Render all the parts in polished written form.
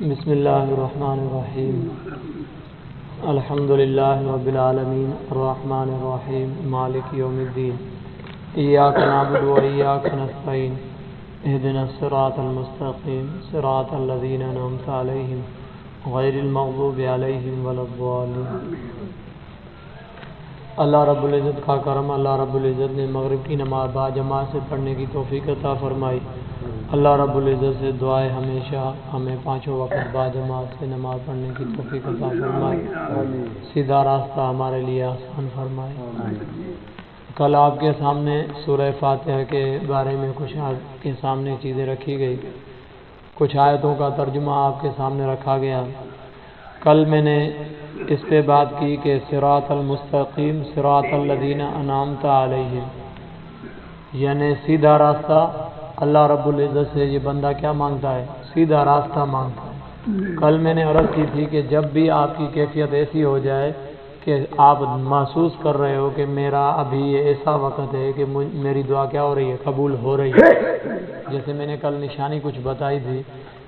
بسم اللہ الرحمن الرحیم الحمد للہ رب العالمین الرحمن الرحیم مالک یوم الدین ایاک نعبد و ایاک نستعین اہدنا الصراط المستقیم صراط الذین انعمت علیہم غیر المغضوب علیہم ولا الضالین۔ اللہ رب العزت کا کرم، اللہ رب العزت نے مغرب کی نماز با جماعت سے پڑھنے کی توفیق عطا فرمائی۔ اللہ رب العزت سے دعائے ہمیشہ ہمیں پانچوں وقت با جماعت سے نماز پڑھنے کی توفیق عطا فرمائے، سیدھا راستہ ہمارے لیے آسان فرمائے۔ کل آپ کے سامنے سورہ فاتحہ کے بارے میں کچھ آپ کے سامنے چیزیں رکھی گئی، کچھ آیتوں کا ترجمہ آپ کے سامنے رکھا گیا۔ کل میں نے اس پہ بات کی کہ صراط المستقیم صراط الذین انعمت علیہم، یعنی سیدھا راستہ اللہ رب العزت سے یہ بندہ کیا مانگتا ہے؟ سیدھا راستہ مانگتا ہے۔ کل میں نے عرض کی تھی کہ جب بھی آپ کی کیفیت ایسی ہو جائے کہ آپ محسوس کر رہے ہو کہ میرا ابھی یہ ایسا وقت ہے کہ میری دعا کیا ہو رہی ہے؟ قبول ہو رہی ہے۔ جیسے میں نے کل نشانی کچھ بتائی تھی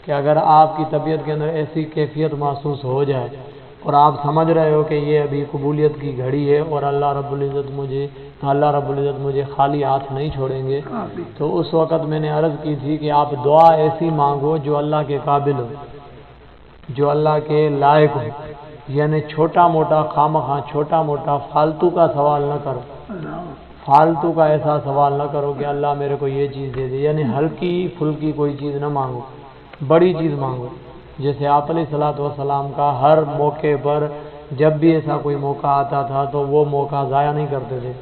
کہ اگر آپ کی طبیعت کے اندر ایسی کیفیت محسوس ہو جائے اور آپ سمجھ رہے ہو کہ یہ ابھی قبولیت کی گھڑی ہے اور اللہ رب العزت مجھے خالی ہاتھ نہیں چھوڑیں گے، تو اس وقت میں نے عرض کی تھی کہ آپ دعا ایسی مانگو جو اللہ کے قابل ہو، جو اللہ کے لائق ہو، یعنی چھوٹا موٹا خواہ چھوٹا موٹا فالتو کا سوال نہ کرو، فالتو کا ایسا سوال نہ کرو کہ اللہ میرے کو یہ چیز دے دے، یعنی ہلکی پھلکی کوئی چیز نہ مانگو، بڑی چیز مانگو۔ جیسے آپ علیہ الصلوۃ والسلام کا ہر موقع پر جب بھی ایسا کوئی موقع آتا تھا تو وہ موقع ضائع نہیں کرتے تھے،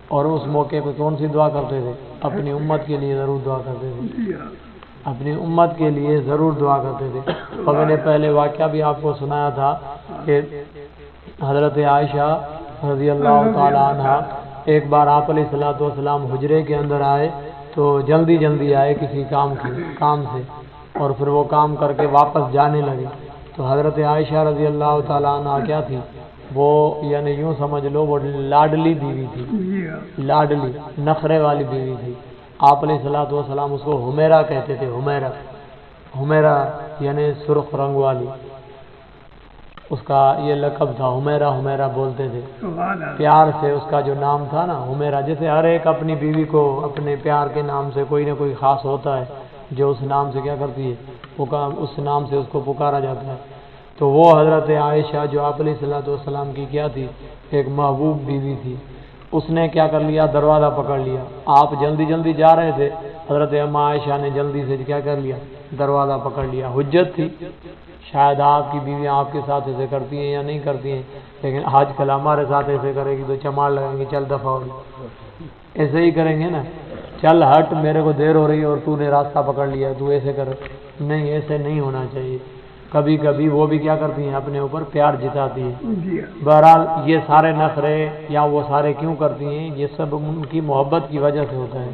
اور اس موقع پہ کون سی دعا کرتے تھے؟ اپنی امت کے لیے ضرور دعا کرتے تھے، اپنی امت کے لیے ضرور دعا کرتے تھے۔ اور میں نے پہلے واقعہ بھی آپ کو سنایا تھا کہ حضرت عائشہ رضی اللہ تعالی عنہ ایک بار آپ علیہ الصلوۃ والسلام حجرے کے اندر آئے تو جلدی آئے کسی کام سے، اور پھر وہ کام کر کے واپس جانے لگے۔ تو حضرت عائشہ رضی اللہ تعالی عنہ کیا تھی؟ وہ یعنی یوں سمجھ لو وہ لاڈلی بیوی تھی، لاڈلی نخرے والی بیوی تھی۔ آپ علیہ الصلوۃ والسلام اس کو حمیرہ کہتے تھے، حمیرہ یعنی سرخ رنگ والی، اس کا یہ لقب تھا، حمیرہ بولتے تھے پیار سے، اس کا جو نام تھا نا حمیرہ۔ جیسے ہر ایک اپنی بیوی کو اپنے پیار کے نام سے کوئی نہ کوئی خاص ہوتا ہے جو اس نام سے کیا کرتی ہے، اس نام سے اس کو پکارا جاتا ہے۔ تو وہ حضرت عائشہ جو آپ علیہ الصلوۃ والسلام کی کیا تھی؟ ایک محبوب بیوی تھی۔ اس نے کیا کر لیا؟ دروازہ پکڑ لیا۔ آپ جلدی جا رہے تھے، حضرت اما عائشہ نے جلدی سے کیا کر لیا؟ دروازہ پکڑ لیا۔ حجت تھی، شاید آپ کی بیویاں آپ کے ساتھ ایسے کرتی ہیں یا نہیں کرتی ہیں، لیکن آج کل ہمارے ساتھ ایسے کرے گی تو چماڑ لگیں گے، چل دفعہ ہو، ایسے ہی کریں گے نا، چل ہٹ میرے کو دیر ہو رہی ہے اور تو نے راستہ پکڑ لیا، تو ایسے کر۔ نہیں، ایسے نہیں ہونا چاہیے۔ کبھی کبھی وہ بھی کیا کرتی ہیں؟ اپنے اوپر پیار جتاتی ہیں۔ بہرحال یہ سارے نخرے یا وہ سارے کیوں کرتی ہیں؟ یہ سب ان کی محبت کی وجہ سے ہوتا ہے۔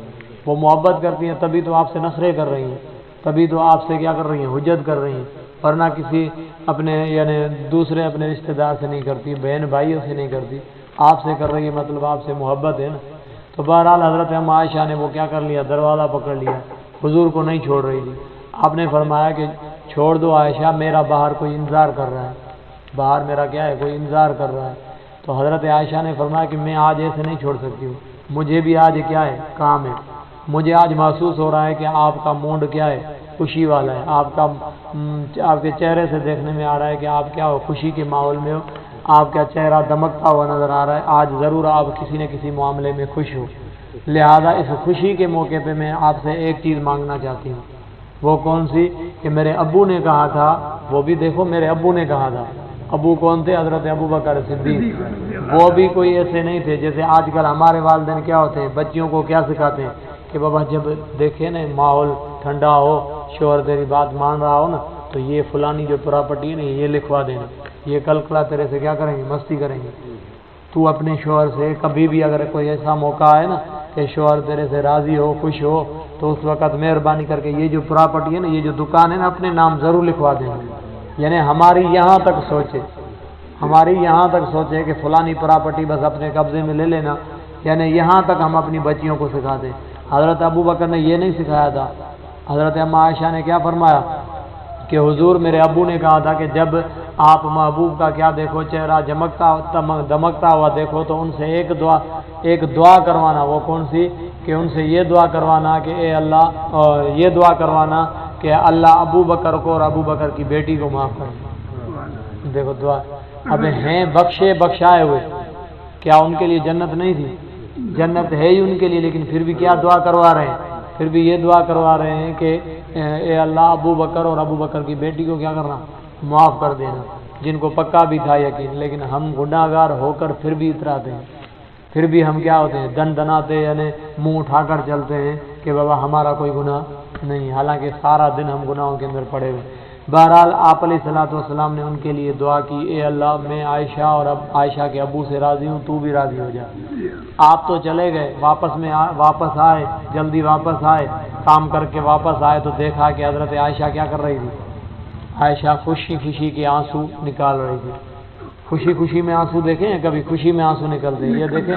وہ محبت کرتی ہیں تبھی تو آپ سے نخرے کر رہی ہیں، تبھی تو آپ سے کیا کر رہی ہیں؟ حجت کر رہی ہیں، ورنہ کسی اپنے یعنی دوسرے اپنے رشتہ دار سے نہیں کرتی، بہن بھائیوں سے نہیں کرتی، آپ سے کر رہی ہے، مطلب آپ سے محبت ہے نا۔ تو بہرحال حضرت اما عائشہ نے وہ کیا کر لیا؟ دروازہ پکڑ لیا، حضور کو نہیں چھوڑ رہی تھی۔ آپ نے فرمایا کہ چھوڑ دو عائشہ، میرا باہر کوئی انتظار کر رہا ہے، باہر میرا کیا ہے؟ کوئی انتظار کر رہا ہے۔ تو حضرت عائشہ نے فرمایا کہ میں آج ایسے نہیں چھوڑ سکتی ہوں، مجھے بھی آج کیا ہے؟ کام ہے۔ مجھے آج محسوس ہو رہا ہے کہ آپ کا موڈ کیا ہے؟ خوشی والا ہے، آپ کے چہرے سے دیکھنے میں آ رہا ہے کہ آپ کیا ہو؟ خوشی کے ماحول میں ہو، آپ کا چہرہ دمکتا ہوا نظر آ رہا ہے، آج ضرور آپ کسی نہ کسی معاملے میں خوش ہو۔ لہذا اس خوشی کے موقع پہ میں آپ سے ایک چیز مانگنا چاہتی ہوں۔ وہ کون سی؟ کہ میرے ابو نے کہا تھا، وہ بھی دیکھو میرے ابو نے کہا تھا۔ ابو کون تھے؟ حضرت ابوبکر صدیق۔ وہ بھی کوئی ایسے نہیں تھے جیسے آج کل ہمارے والدین کیا ہوتے ہیں، بچیوں کو کیا سکھاتے ہیں کہ بابا جب دیکھے نا ماحول ٹھنڈا ہو، شوہر تیری بات مان رہا ہو نا، تو یہ فلانی جو پراپرٹی ہے نا یہ لکھوا دینا، یہ کل کلا تیرے سے کیا کریں گے؟ مستی کریں گے۔ تو اپنے شوہر سے کبھی بھی اگر کوئی ایسا موقع ہے نا کہ شوہر تیرے سے راضی ہو، خوش ہو، تو اس وقت مہربانی کر کے یہ جو پراپرٹی ہے نا، یہ جو دکان ہے نا، اپنے نام ضرور لکھوا دینا۔ یعنی ہماری یہاں تک سوچے کہ فلانی پراپرٹی بس اپنے قبضے میں لے لینا، یعنی یہاں تک ہم اپنی بچیوں کو سکھاتے۔ حضرت ابوبکر نے یہ نہیں سکھایا تھا۔ حضرت اما عائشہ نے کیا فرمایا کہ حضور میرے ابو نے کہا تھا کہ جب آپ محبوب کا کیا دیکھو چہرہ دمکتا ہوا دیکھو تو ان سے ایک دعا کروانا، وہ کون سی؟ کہ ان سے یہ دعا کروانا کہ اے اللہ، یہ دعا کروانا کہ اللہ ابو بکر کو اور ابو بکر کی بیٹی کو معاف کر دے۔ دیکھو دعا، اب ہیں بخشائے ہوئے، کیا ان کے لیے جنت نہیں تھی؟ جنت ہے ہی ان کے لیے، لیکن پھر بھی کیا دعا کروا رہے ہیں؟ پھر بھی یہ دعا کروا رہے ہیں کہ اے اللہ ابو بکر اور ابو بکر کی بیٹی کو کیا کرنا؟ معاف کر دینا، جن کو پکا بھی تھا یقین، لیکن ہم گناہ گار ہو کر پھر بھی اتراتے ہیں، پھر بھی ہم کیا ہوتے ہیں؟ دناتے، یعنی منہ اٹھا کر چلتے ہیں کہ بابا ہمارا کوئی گناہ نہیں، حالانکہ سارا دن ہم گناہوں کے اندر پڑے ہوئے۔ بہرحال آپ علیہ الصلوۃ والسلام نے ان کے لیے دعا کی، اے اللہ میں عائشہ اور عائشہ کے ابو سے راضی ہوں، تو بھی راضی ہو جا۔ آپ تو چلے گئے، واپس آئے، جلدی واپس آئے، کام کر کے واپس آئے تو دیکھا کہ حضرت عائشہ کیا کر رہی تھی؟ عائشہ خوشی کے آنسو نکال رہی تھی۔ خوشی میں آنسو دیکھیں، کبھی خوشی میں آنسو نکلتے ہیں، یہ دیکھیں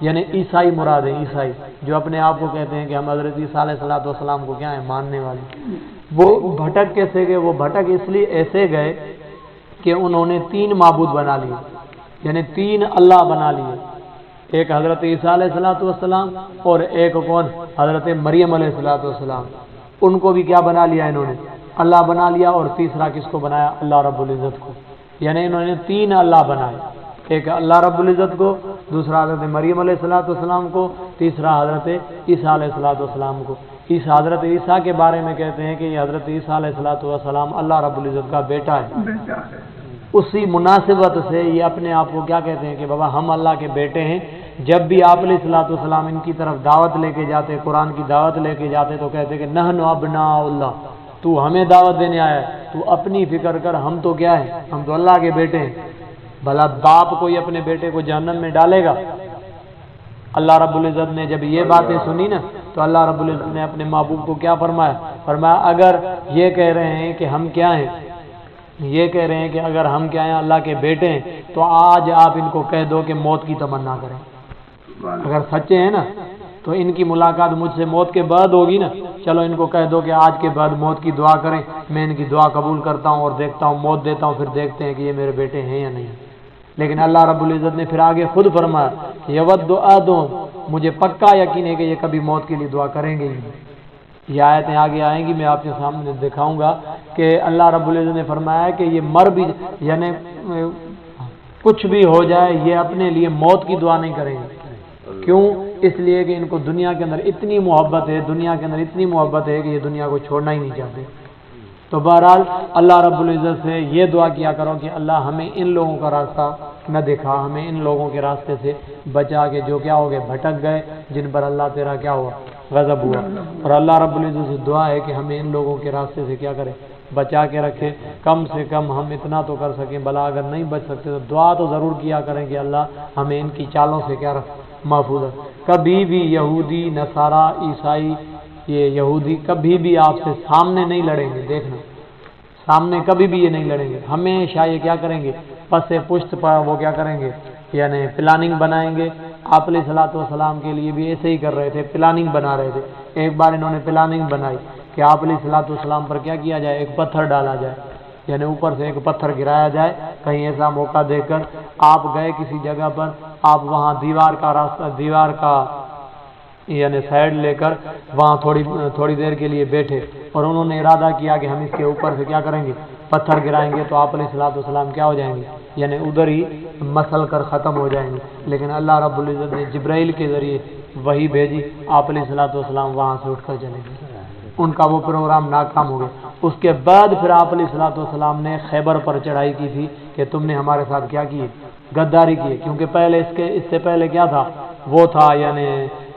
یعنی عیسائی مراد ہے، عیسائی جو اپنے آپ کو کہتے ہیں کہ ہم حضرت عیسیٰ علیہ السلام کو کیا ہے ماننے والے، وہ بھٹک کیسے گئے؟ وہ بھٹک اس لیے ایسے گئے کہ انہوں نے 3 معبود بنا لیے، یعنی 3 اللہ بنا لیے، ایک حضرت عیسیٰ علیہ السلام اور ایک کون؟ حضرت مریم علیہ السلام، ان کو بھی کیا بنا لیا انہوں نے؟ اللہ بنا لیا، اور تیسرا کس کو بنایا؟ اللہ رب العزت کو، یعنی انہوں نے 3 اللہ بنائے، ایک اللہ رب العزت کو، دوسرا حضرت مریم علیہ السلام کو، تیسرا حضرت عیسیٰ علیہ السلام کو۔ حضرت عیسیٰ کے بارے میں کہتے ہیں کہ یہ حضرت عیسیٰ علیہ السلام اللہ رب العزت کا بیٹا ہے۔ اسی مناسبت سے یہ اپنے آپ کو کیا کہتے ہیں کہ بابا ہم اللہ کے بیٹے ہیں۔ جب بھی آپ علیہ السلام ان کی طرف دعوت لے کے جاتے، قرآن کی دعوت لے کے جاتے، تو کہتے کہ نحن ابناء اللہ، تو ہمیں دعوت دینے آیا ہے، تو اپنی فکر کر، ہم تو کیا ہے؟ ہم تو اللہ کے بیٹے ہیں۔ بھلا باپ کوئی اپنے بیٹے کو جہنم میں ڈالے گا؟ اللہ رب العزت نے جب یہ باتیں سنی نا، تو اللہ رب العزت نے اپنے محبوب کو کیا فرمایا؟ فرمایا اگر یہ کہہ رہے ہیں کہ ہم کیا ہیں، یہ کہہ رہے ہیں کہ اگر ہم کیا ہیں اللہ کے بیٹے ہیں، تو آج آپ ان کو کہہ دو کہ موت کی تمنا کریں۔ اگر سچے ہیں نا تو ان کی ملاقات مجھ سے موت کے بعد ہوگی نا، چلو ان کو کہہ دو کہ آج کے بعد موت کی دعا کریں، میں ان کی دعا قبول کرتا ہوں اور دیکھتا ہوں، موت دیتا ہوں، پھر دیکھتے ہیں کہ یہ میرے بیٹے ہیں یا نہیں۔ لیکن اللہ رب العزت نے پھر آگے خود فرمایا کہ یود احدہم، مجھے پکا یقین ہے کہ یہ کبھی موت کے لیے دعا کریں گے ہی نہیں۔ یہ آیتیں آگے آئیں گی، میں آپ کے سامنے دکھاؤں گا کہ اللہ رب العزت نے فرمایا ہے کہ یہ مر بھی، یعنی کچھ بھی ہو جائے، یہ اپنے لیے موت کی دعا نہیں کریں گے۔ کیوں؟ اس لیے کہ ان کو دنیا کے اندر اتنی محبت ہے، دنیا کے اندر اتنی محبت ہے کہ یہ دنیا کو چھوڑنا ہی نہیں چاہتے۔ تو بہرحال اللہ رب العزت سے یہ دعا کیا کرو کہ اللہ ہمیں ان لوگوں کا راستہ نہ دکھا، ہمیں ان لوگوں کے راستے سے بچا کے جو کیا ہو گئے، بھٹک گئے، جن پر اللہ تیرا کیا ہوا؟ غضب ہوا۔ اور اللہ رب العزت سے دعا ہے کہ ہمیں ان لوگوں کے راستے سے کیا کرے؟ بچا کے رکھے۔ کم سے کم ہم اتنا تو کر سکیں، بلا اگر نہیں بچ سکتے تو دعا تو ضرور کیا کریں کہ اللہ ہمیں ان کی چالوں سے کیا رکھ، محفوظ ہے۔ کبھی بھی یہودی، نصارہ، عیسائی، یہ یہودی کبھی بھی آپ سے سامنے نہیں لڑیں گے، دیکھنا سامنے کبھی بھی یہ نہیں لڑیں گے، ہمیشہ یہ کیا کریں گے؟ پس پشت پر وہ کیا کریں گے؟ یعنی پلاننگ بنائیں گے۔ آپ علیہ السلام کے لیے بھی ایسے ہی کر رہے تھے، پلاننگ بنا رہے تھے۔ ایک بار انہوں نے پلاننگ بنائی کہ آپ علیہ السلام پر کیا کیا جائے؟ ایک پتھر ڈالا جائے، یعنی اوپر سے ایک پتھر گرایا جائے، کہیں ایسا موقع دے کر آپ گئے کسی جگہ پر، آپ وہاں دیوار کا راستہ، دیوار کا یعنی سائڈ لے کر وہاں تھوڑی دیر کے لیے بیٹھے، اور انہوں نے ارادہ کیا کہ ہم اس کے اوپر سے کیا کریں گے؟ پتھر گرائیں گے، تو آپ علیہ السلام کیا ہو جائیں گے؟ یعنی ادھر ہی مسل کر ختم ہو جائیں گے۔ لیکن اللہ رب العزت نے جبرائیل کے ذریعے وحی بھیجی، آپ علیہ السلام وہاں سے اٹھ کر چلے گئے، ان کا وہ پروگرام ناکام ہو گیا۔ اس کے بعد پھر آپ علیہ السلام نے خیبر پر چڑھائی کی تھی کہ تم نے ہمارے ساتھ کیا کی؟ غداری کی، کیونکہ پہلے اس سے پہلے کیا تھا؟ وہ تھا یعنی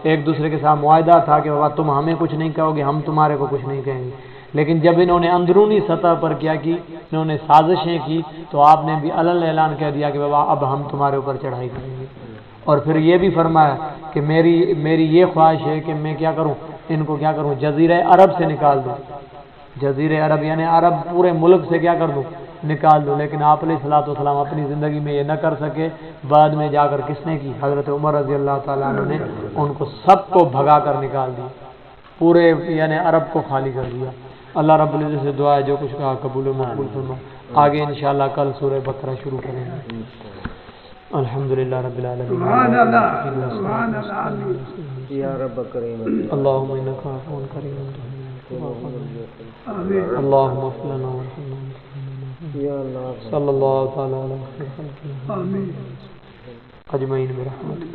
ایک دوسرے کے ساتھ معاہدہ تھا کہ بابا تم ہمیں کچھ نہیں کہو گے، ہم تمہارے کو کچھ نہیں کہیں گے۔ لیکن جب انہوں نے اندرونی سطح پر کیا کی، انہوں نے سازشیں کی، تو آپ نے بھی علن اعلان کہہ دیا کہ بابا اب ہم تمہارے اوپر چڑھائی کریں گے۔ اور پھر یہ بھی فرمایا کہ میری یہ خواہش ہے کہ میں کیا کروں؟ ان کو کیا کروں؟ جزیرہ عرب سے نکال دوں، جزیرہ عرب یعنی عرب پورے ملک سے کیا کر دوں؟ نکال دوں۔ لیکن آپ علیہ السلام اپنی زندگی میں یہ نہ کر سکے۔ بعد میں جا کر کس نے کی؟ حضرت عمر رضی اللہ تعالیٰ عنہ نے ان کو سب کو بھگا کر نکال دیا، پورے یعنی عرب کو خالی کر دیا۔ اللہ رب العزت سے دعا ہے جو کچھ کہا قبول و مقبول فرما۔ آگے انشاءاللہ کل سورہ بقرہ شروع کریں گے۔ الحمدللہ رب العالمین، یا رب کریم، اللہم انک عفو کریم اللہم اغفر لنا وارحمنا یا اللہ، صلی اللہ تعالی علیہ وسلم اجمعین برحمتک۔